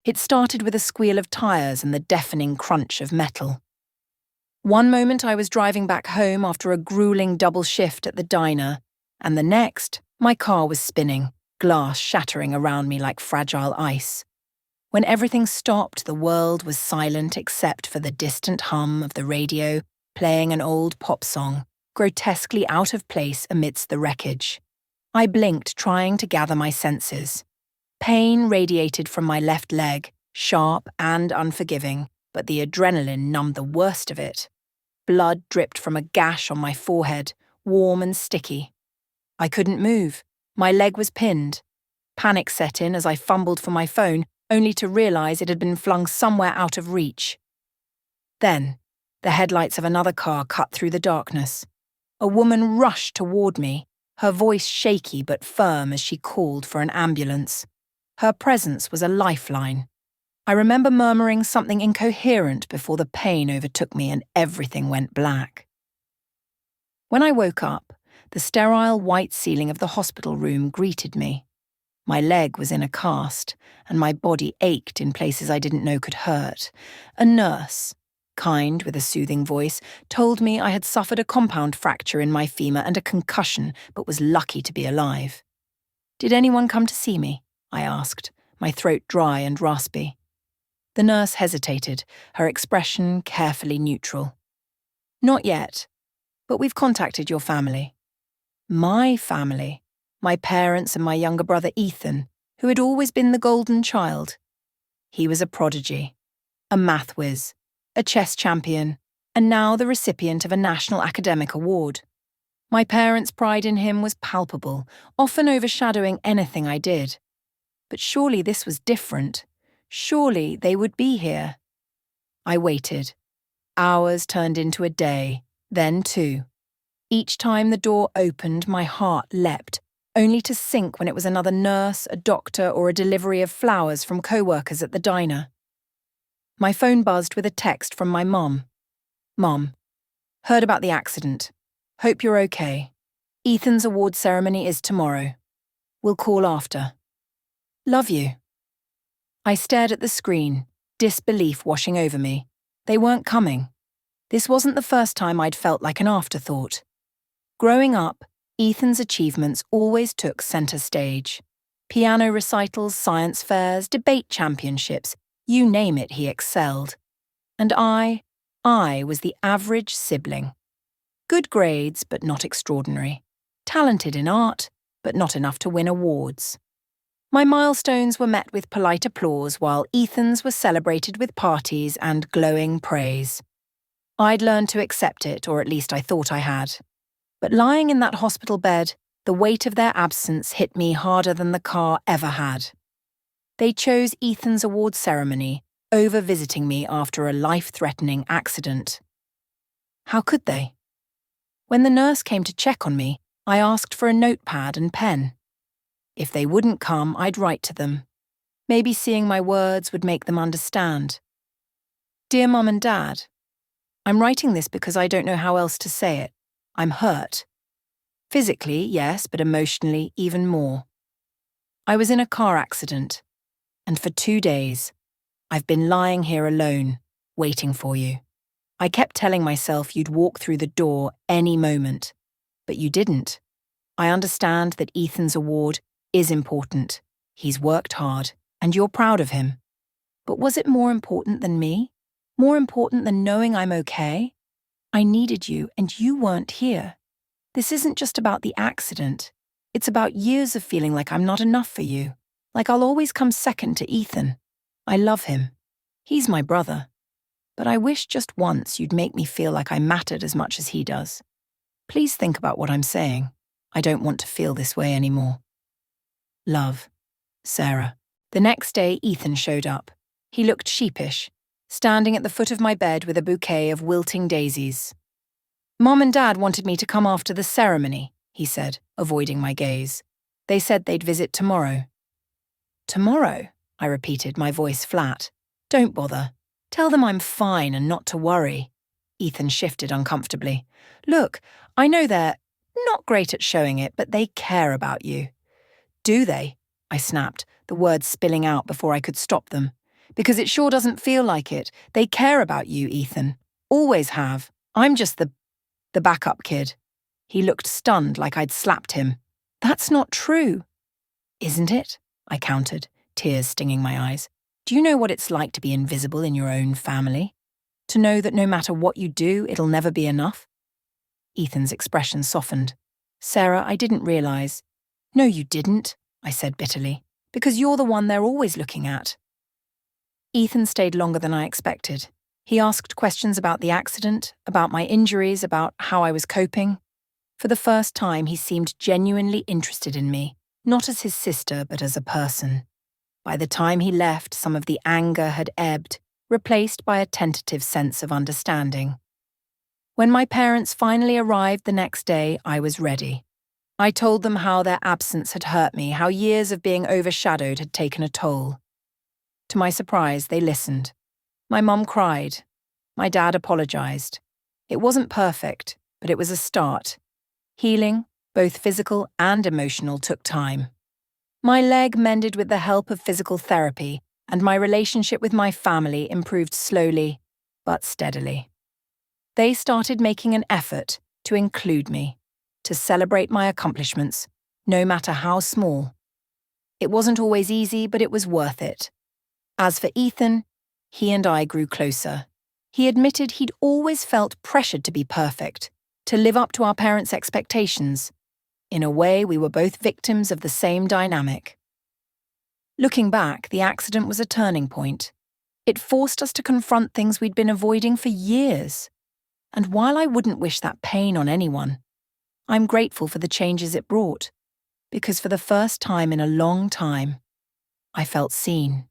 It started with a squeal of tires and the deafening crunch of metal. One moment I was driving back home after a grueling double shift at the diner, and the next, my car was spinning, glass shattering around me like fragile ice. When everything stopped, the world was silent except for the distant hum of the radio playing an old pop song, grotesquely out of place amidst the wreckage. I blinked, trying to gather my senses. Pain radiated from my left leg, sharp and unforgiving, but the adrenaline numbed the worst of it. Blood dripped from a gash on my forehead, warm and sticky. I couldn't move. My leg was pinned. Panic set in as I fumbled for my phone, only to realize it had been flung somewhere out of reach. Then, the headlights of another car cut through the darkness. A woman rushed toward me, her voice shaky but firm as she called for an ambulance. Her presence was a lifeline. I remember murmuring something incoherent before the pain overtook me and everything went black. When I woke up, the sterile white ceiling of the hospital room greeted me. My leg was in a cast, and my body ached in places I didn't know could hurt. A nurse, kind with a soothing voice, told me I had suffered a compound fracture in my femur and a concussion, but was lucky to be alive. "Did anyone come to see me?" I asked, my throat dry and raspy. The nurse hesitated, her expression carefully neutral. "Not yet, but we've contacted your family." My family. My parents and my younger brother Ethan, who had always been the golden child. He was a prodigy, a math whiz, a chess champion, and now the recipient of a national academic award. My parents' pride in him was palpable, often overshadowing anything I did. But surely this was different. Surely they would be here. I waited. Hours turned into a day, then two. Each time the door opened, my heart leapt, only to sink when it was another nurse, a doctor, or a delivery of flowers from co-workers at the diner. My phone buzzed with a text from my mom. "Mom, heard about the accident. Hope you're okay. Ethan's award ceremony is tomorrow. We'll call after. Love you." I stared at the screen, disbelief washing over me. They weren't coming. This wasn't the first time I'd felt like an afterthought. Growing up, Ethan's achievements always took center stage. Piano recitals, science fairs, debate championships, you name it, he excelled. And I was the average sibling. Good grades, but not extraordinary. Talented in art, but not enough to win awards. My milestones were met with polite applause while Ethan's were celebrated with parties and glowing praise. I'd learned to accept it, or at least I thought I had. But lying in that hospital bed, the weight of their absence hit me harder than the car ever had. They chose Ethan's award ceremony over visiting me after a life-threatening accident. How could they? When the nurse came to check on me, I asked for a notepad and pen. If they wouldn't come, I'd write to them. Maybe seeing my words would make them understand. "Dear Mum and Dad, I'm writing this because I don't know how else to say it. I'm hurt. Physically, yes, but emotionally, even more. I was in a car accident, and for 2 days, I've been lying here alone, waiting for you. I kept telling myself you'd walk through the door any moment, but you didn't. I understand that Ethan's award is important. He's worked hard, and you're proud of him. But was it more important than me? More important than knowing I'm okay? I needed you, and you weren't here. This isn't just about the accident. It's about years of feeling like I'm not enough for you, like I'll always come second to Ethan. I love him. He's my brother. But I wish just once you'd make me feel like I mattered as much as he does. Please think about what I'm saying. I don't want to feel this way anymore. Love, Sarah." The next day, Ethan showed up. He looked sheepish, standing at the foot of my bed with a bouquet of wilting daisies. "Mom and Dad wanted me to come after the ceremony," he said, avoiding my gaze. "They said they'd visit tomorrow." "Tomorrow?" I repeated, my voice flat. "Don't bother. Tell them I'm fine and not to worry." Ethan shifted uncomfortably. "Look, I know they're not great at showing it, but they care about you." "Do they?" I snapped, the words spilling out before I could stop them. Because it sure doesn't feel like it. They care about you, Ethan. Always have. I'm just the backup kid. He looked stunned, like I'd slapped him. That's not true. Isn't it? I countered, tears stinging my eyes. Do you know what it's like to be invisible in your own family? To know that no matter what you do, it'll never be enough? Ethan's expression softened. Sarah, I didn't realize. No, you didn't, I said bitterly, because you're the one they're always looking at. Ethan stayed longer than I expected. He asked questions about the accident, about my injuries, about how I was coping. For the first time, he seemed genuinely interested in me, not as his sister, but as a person. By the time he left, some of the anger had ebbed, replaced by a tentative sense of understanding. When my parents finally arrived the next day, I was ready. I told them how their absence had hurt me, how years of being overshadowed had taken a toll. To my surprise, they listened. My mum cried. My dad apologized. It wasn't perfect, but it was a start. Healing, both physical and emotional, took time. My leg mended with the help of physical therapy, and my relationship with my family improved slowly, but steadily. They started making an effort to include me, to celebrate my accomplishments, no matter how small. It wasn't always easy, but it was worth it. As for Ethan, he and I grew closer. He admitted he'd always felt pressured to be perfect, to live up to our parents' expectations. In a way, we were both victims of the same dynamic. Looking back, the accident was a turning point. It forced us to confront things we'd been avoiding for years. And while I wouldn't wish that pain on anyone, I'm grateful for the changes it brought, because for the first time in a long time, I felt seen.